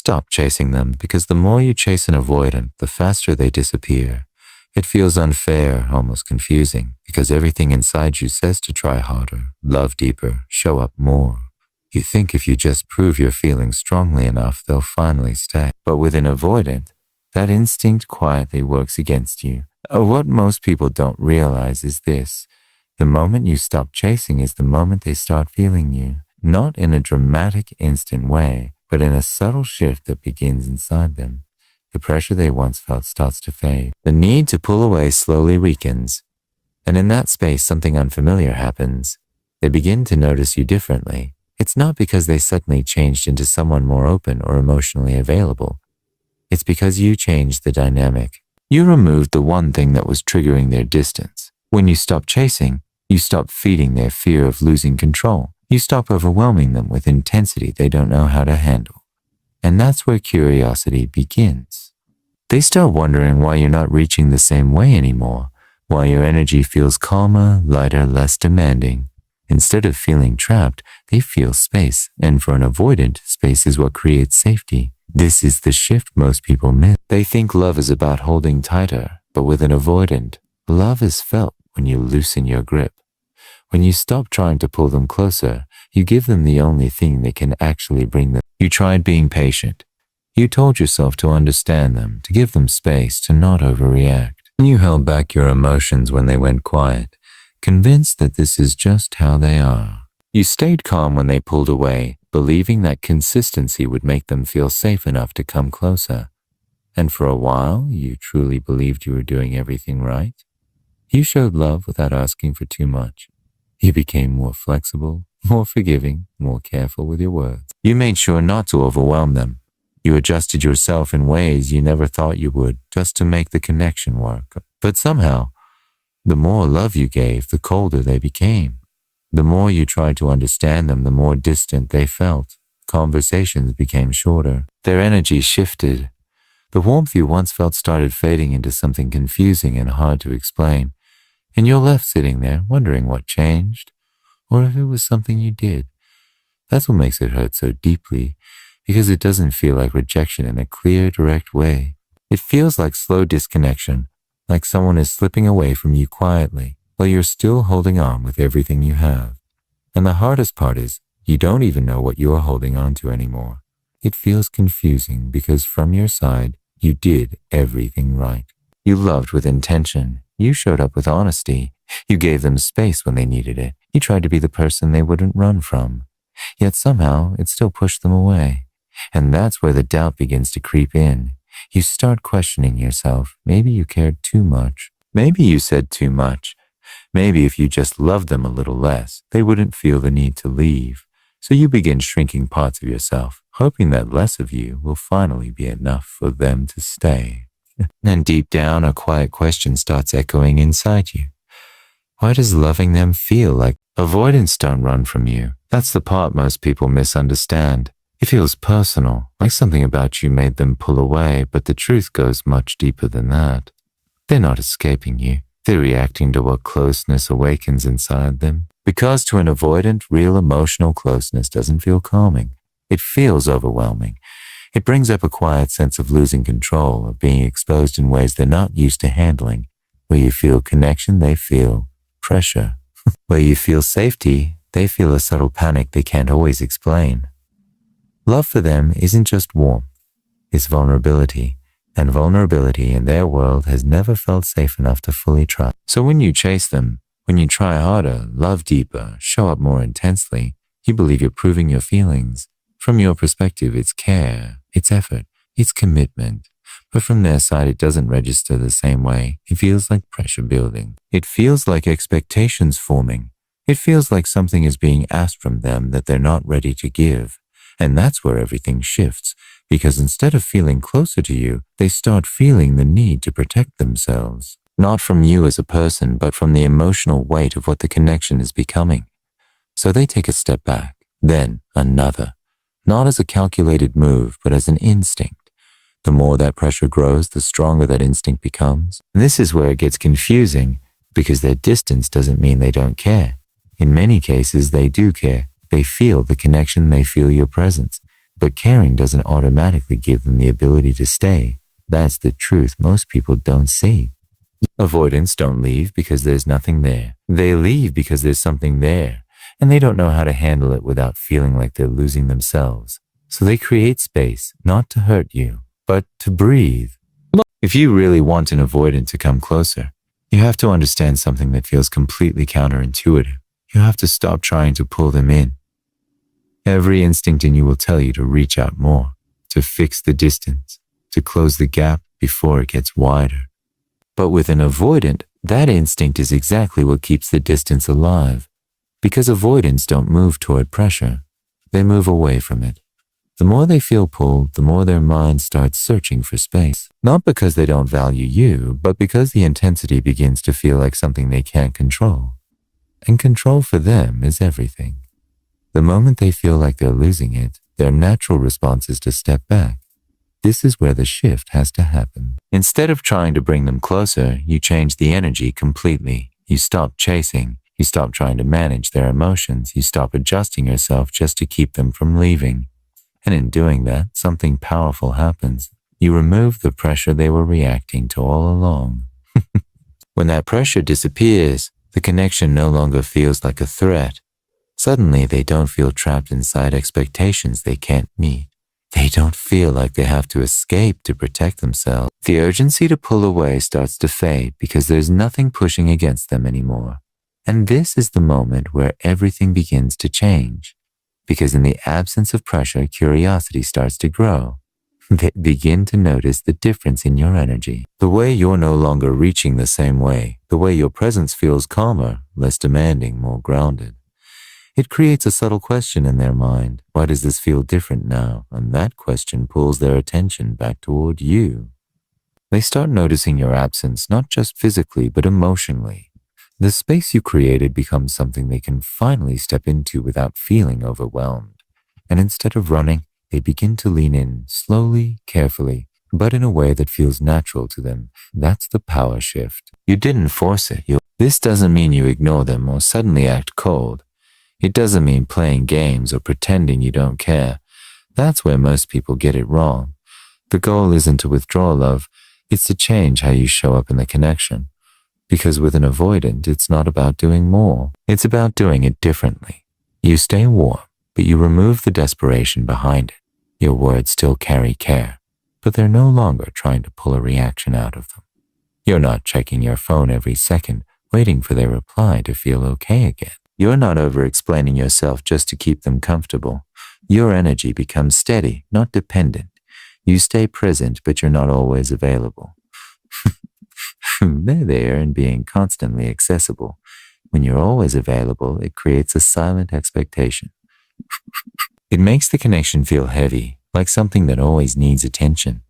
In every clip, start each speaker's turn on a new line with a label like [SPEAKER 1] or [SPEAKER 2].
[SPEAKER 1] stop chasing them because the more you chase an avoidant, the faster they disappear. It feels unfair, almost confusing, because everything inside you says to try harder, love deeper, show up more. You think if you just prove your feelings strongly enough, they'll finally stay. But with an avoidant, that instinct quietly works against you. What most people don't realize is this. The moment you stop chasing is the moment they start feeling you. Not in a dramatic, instant way, but in a subtle shift that begins inside them. The pressure they once felt starts to fade. The need to pull away slowly weakens. And in that space, something unfamiliar happens. They begin to notice you differently. It's not because they suddenly changed into someone more open or emotionally available. It's because you changed the dynamic. You removed the one thing that was triggering their distance. When you stop chasing, you stop feeding their fear of losing control. You stop overwhelming them with intensity they don't know how to handle. And that's where curiosity begins. They start wondering why you're not reaching the same way anymore, why your energy feels calmer, lighter, less demanding. Instead of feeling trapped, they feel space, and for an avoidant, space is what creates safety. This is the shift most people miss. They think love is about holding tighter, but with an avoidant, love is felt when you loosen your grip. When you stop trying to pull them closer, you give them the only thing they can actually bring them. You tried being patient. You told yourself to understand them, to give them space, to not overreact. You held back your emotions when they went quiet, convinced that this is just how they are. You stayed calm when they pulled away, believing that consistency would make them feel safe enough to come closer. And for a while, you truly believed you were doing everything right. You showed love without asking for too much. You became more flexible, more forgiving, more careful with your words. You made sure not to overwhelm them. You adjusted yourself in ways you never thought you would, just to make the connection work. But somehow, the more love you gave, the colder they became. The more you tried to understand them, the more distant they felt. Conversations became shorter. Their energy shifted. The warmth you once felt started fading into something confusing and hard to explain. And you're left sitting there, wondering what changed, or if it was something you did. That's what makes it hurt so deeply, because it doesn't feel like rejection in a clear, direct way. It feels like slow disconnection, like someone is slipping away from you quietly, while you're still holding on with everything you have. And the hardest part is, you don't even know what you're holding on to anymore. It feels confusing because from your side, you did everything right. You loved with intention. You showed up with honesty. You gave them space when they needed it. You tried to be the person they wouldn't run from. Yet somehow, it still pushed them away. And that's where the doubt begins to creep in. You start questioning yourself. Maybe you cared too much. Maybe you said too much. Maybe if you just loved them a little less, they wouldn't feel the need to leave. So you begin shrinking parts of yourself, hoping that less of you will finally be enough for them to stay. And deep down, a quiet question starts echoing inside you. Why does loving them feel like avoidance? Don't run from you? That's the part most people misunderstand. It feels personal, like something about you made them pull away, but the truth goes much deeper than that. They're not escaping you. They're reacting to what closeness awakens inside them. Because to an avoidant, real emotional closeness doesn't feel calming. It feels overwhelming. It brings up a quiet sense of losing control, of being exposed in ways they're not used to handling. Where you feel connection, they feel pressure. Where you feel safety, they feel a subtle panic they can't always explain. Love for them isn't just warmth, it's vulnerability. And vulnerability in their world has never felt safe enough to fully trust. So when you chase them, when you try harder, love deeper, show up more intensely, you believe you're proving your feelings. From your perspective, it's care, it's effort, it's commitment. But from their side, it doesn't register the same way. It feels like pressure building. It feels like expectations forming. It feels like something is being asked from them that they're not ready to give. And that's where everything shifts, because instead of feeling closer to you, they start feeling the need to protect themselves. Not from you as a person, but from the emotional weight of what the connection is becoming. So they take a step back, then another. Not as a calculated move, but as an instinct. The more that pressure grows, the stronger that instinct becomes. And this is where it gets confusing, because their distance doesn't mean they don't care. In many cases, they do care. They feel the connection, they feel your presence. But caring doesn't automatically give them the ability to stay. That's the truth most people don't see. Avoidants don't leave because there's nothing there. They leave because there's something there, and they don't know how to handle it without feeling like they're losing themselves. So they create space, not to hurt you, but to breathe. If you really want an avoidant to come closer, you have to understand something that feels completely counterintuitive. You have to stop trying to pull them in. Every instinct in you will tell you to reach out more, to fix the distance, to close the gap before it gets wider. But with an avoidant, that instinct is exactly what keeps the distance alive. Because avoidants don't move toward pressure, they move away from it. The more they feel pulled, the more their mind starts searching for space. Not because they don't value you, but because the intensity begins to feel like something they can't control. And control for them is everything. The moment they feel like they're losing it, their natural response is to step back. This is where the shift has to happen. Instead of trying to bring them closer, you change the energy completely. You stop chasing. You stop trying to manage their emotions. You stop adjusting yourself just to keep them from leaving. And in doing that, something powerful happens. You remove the pressure they were reacting to all along. When that pressure disappears, the connection no longer feels like a threat. Suddenly, they don't feel trapped inside expectations they can't meet. They don't feel like they have to escape to protect themselves. The urgency to pull away starts to fade because there's nothing pushing against them anymore. And this is the moment where everything begins to change. Because in the absence of pressure, curiosity starts to grow. They begin to notice the difference in your energy. The way you're no longer reaching the same way. The way your presence feels calmer, less demanding, more grounded. It creates a subtle question in their mind. Why does this feel different now? And that question pulls their attention back toward you. They start noticing your absence, not just physically, but emotionally. The space you created becomes something they can finally step into without feeling overwhelmed. And instead of running, they begin to lean in slowly, carefully, but in a way that feels natural to them. That's the power shift. You didn't force it. This doesn't mean you ignore them or suddenly act cold. It doesn't mean playing games or pretending you don't care. That's where most people get it wrong. The goal isn't to withdraw love, it's to change how you show up in the connection. Because with an avoidant, it's not about doing more. It's about doing it differently. You stay warm, but you remove the desperation behind it. Your words still carry care, but they're no longer trying to pull a reaction out of them. You're not checking your phone every second, waiting for their reply to feel okay again. You're not over-explaining yourself just to keep them comfortable. Your energy becomes steady, not dependent. You stay present, but you're not always available. They're there and being constantly accessible. When you're always available, it creates a silent expectation. It makes the connection feel heavy, like something that always needs attention.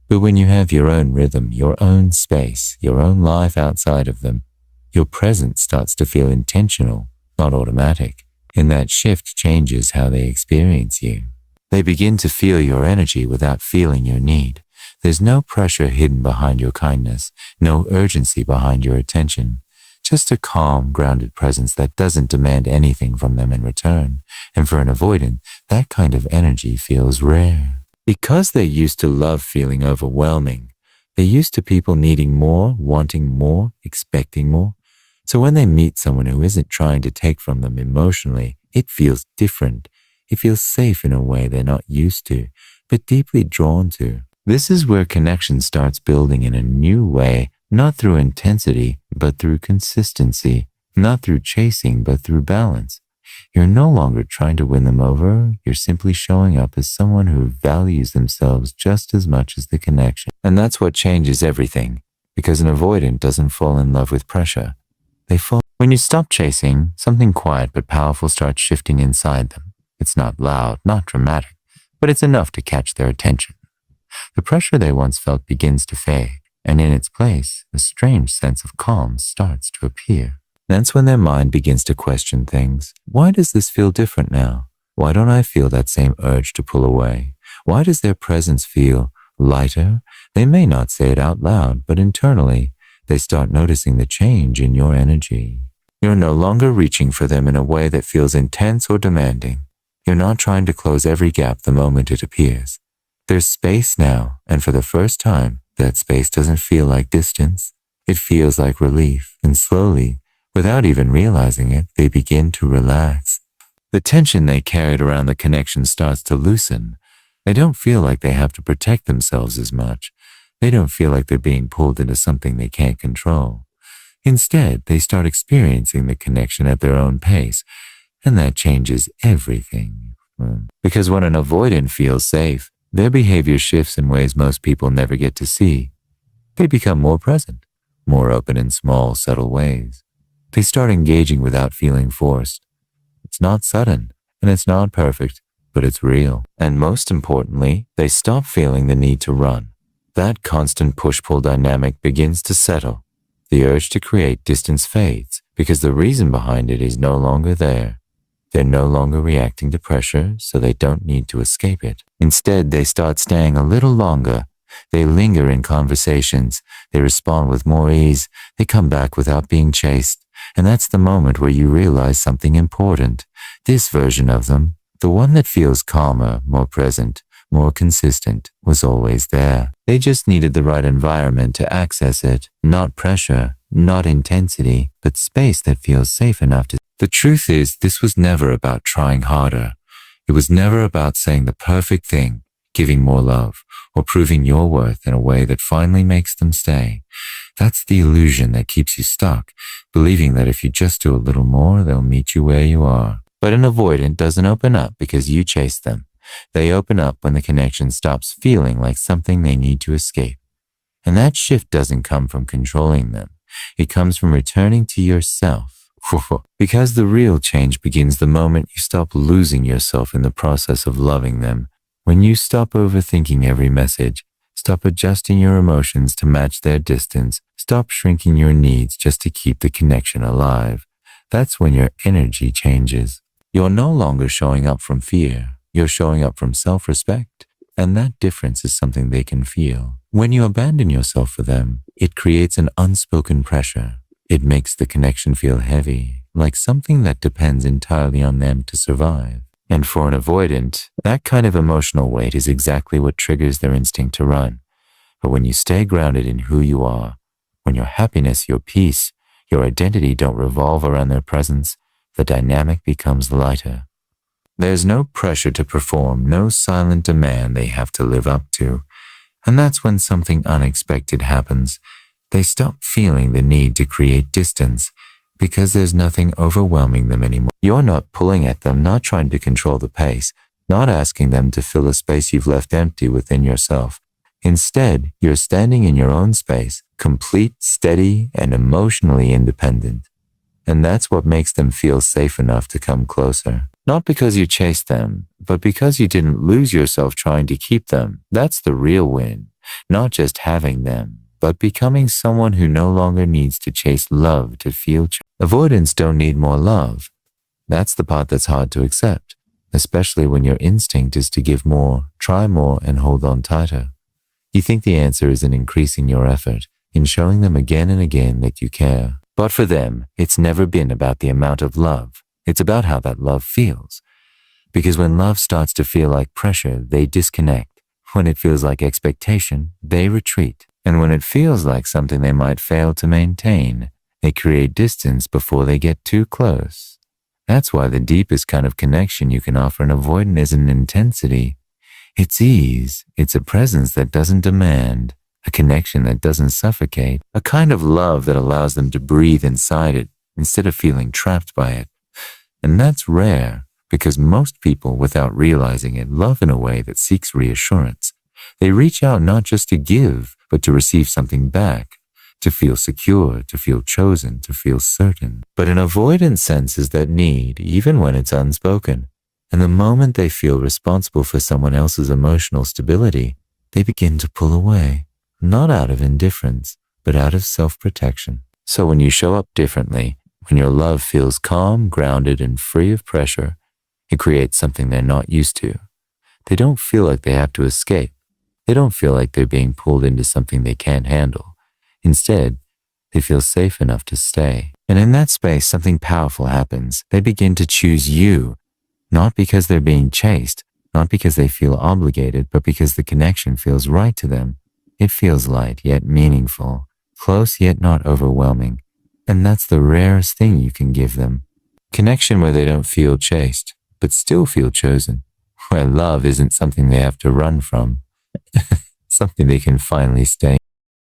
[SPEAKER 1] But when you have your own rhythm, your own space, your own life outside of them, your presence starts to feel intentional, not automatic. And that shift changes how they experience you. They begin to feel your energy without feeling your need. There's no pressure hidden behind your kindness, no urgency behind your attention. Just a calm, grounded presence that doesn't demand anything from them in return. And for an avoidant, that kind of energy feels rare. Because they're used to love feeling overwhelming, they're used to people needing more, wanting more, expecting more. So when they meet someone who isn't trying to take from them emotionally, it feels different. It feels safe in a way they're not used to, but deeply drawn to. This is where connection starts building in a new way, not through intensity, but through consistency, not through chasing, but through balance. You're no longer trying to win them over. You're simply showing up as someone who values themselves just as much as the connection. And that's what changes everything, because an avoidant doesn't fall in love with pressure. They fall. When you stop chasing, something quiet but powerful starts shifting inside them. It's not loud, not dramatic, but it's enough to catch their attention. The pressure they once felt begins to fade, and in its place, a strange sense of calm starts to appear. That's when their mind begins to question things. Why does this feel different now? Why don't I feel that same urge to pull away? Why does their presence feel lighter? They may not say it out loud, but internally, they start noticing the change in your energy. You're no longer reaching for them in a way that feels intense or demanding. You're not trying to close every gap the moment it appears. There's space now, and for the first time, that space doesn't feel like distance. It feels like relief, and slowly, without even realizing it, they begin to relax. The tension they carried around the connection starts to loosen. They don't feel like they have to protect themselves as much. They don't feel like they're being pulled into something they can't control. Instead, they start experiencing the connection at their own pace, and that changes everything. Because when an avoidant feels safe, their behavior shifts in ways most people never get to see. They become more present, more open in small, subtle ways. They start engaging without feeling forced. It's not sudden, and it's not perfect, but it's real. And most importantly, they stop feeling the need to run. That constant push-pull dynamic begins to settle. The urge to create distance fades because the reason behind it is no longer there. They're no longer reacting to pressure, so they don't need to escape it. Instead, they start staying a little longer. They linger in conversations. They respond with more ease. They come back without being chased. And that's the moment where you realize something important. This version of them, the one that feels calmer, more present, more consistent, was always there. They just needed the right environment to access it. Not pressure, not intensity, but space that feels safe enough to. The truth is, this was never about trying harder. It was never about saying the perfect thing, giving more love, or proving your worth in a way that finally makes them stay. That's the illusion that keeps you stuck, believing that if you just do a little more, they'll meet you where you are. But an avoidant doesn't open up because you chase them. They open up when the connection stops feeling like something they need to escape. And that shift doesn't come from controlling them. It comes from returning to yourself. Because the real change begins the moment you stop losing yourself in the process of loving them. When you stop overthinking every message, stop adjusting your emotions to match their distance, stop shrinking your needs just to keep the connection alive. That's when your energy changes. You're no longer showing up from fear. You're showing up from self-respect. And that difference is something they can feel. When you abandon yourself for them, it creates an unspoken pressure. It makes the connection feel heavy, like something that depends entirely on them to survive. And for an avoidant, that kind of emotional weight is exactly what triggers their instinct to run. But when you stay grounded in who you are, when your happiness, your peace, your identity don't revolve around their presence, the dynamic becomes lighter. There's no pressure to perform, no silent demand they have to live up to. And that's when something unexpected happens. They stop feeling the need to create distance because there's nothing overwhelming them anymore. You're not pulling at them, not trying to control the pace, not asking them to fill a space you've left empty within yourself. Instead, you're standing in your own space, complete, steady, and emotionally independent. And that's what makes them feel safe enough to come closer. Not because you chased them, but because you didn't lose yourself trying to keep them. That's the real win. Not just having them, but becoming someone who no longer needs to chase love to feel. Avoidants don't need more love. That's the part that's hard to accept, especially when your instinct is to give more, try more, and hold on tighter. You think the answer is in increasing your effort, in showing them again and again that you care. But for them, it's never been about the amount of love. It's about how that love feels. Because when love starts to feel like pressure, they disconnect. When it feels like expectation, they retreat. And when it feels like something they might fail to maintain, they create distance before they get too close. That's why the deepest kind of connection you can offer an avoidant isn't intensity. It's ease. It's a presence that doesn't demand, a connection that doesn't suffocate, a kind of love that allows them to breathe inside it instead of feeling trapped by it. And that's rare because most people, without realizing it, love in a way that seeks reassurance. They reach out not just to give, but to receive something back, to feel secure, to feel chosen, to feel certain. But an avoidant senses that need, even when it's unspoken. And the moment they feel responsible for someone else's emotional stability, they begin to pull away, not out of indifference, but out of self-protection. So when you show up differently, when your love feels calm, grounded, and free of pressure, it creates something they're not used to. They don't feel like they have to escape. They don't feel like they're being pulled into something they can't handle. Instead, they feel safe enough to stay. And in that space, something powerful happens. They begin to choose you, Not because they're being chased, not because they feel obligated, but because the connection feels right to them. It feels light yet meaningful, close yet not overwhelming. And that's the rarest thing you can give them. Connection where they don't feel chased, but still feel chosen. Where love isn't something they have to run from, something they can finally stay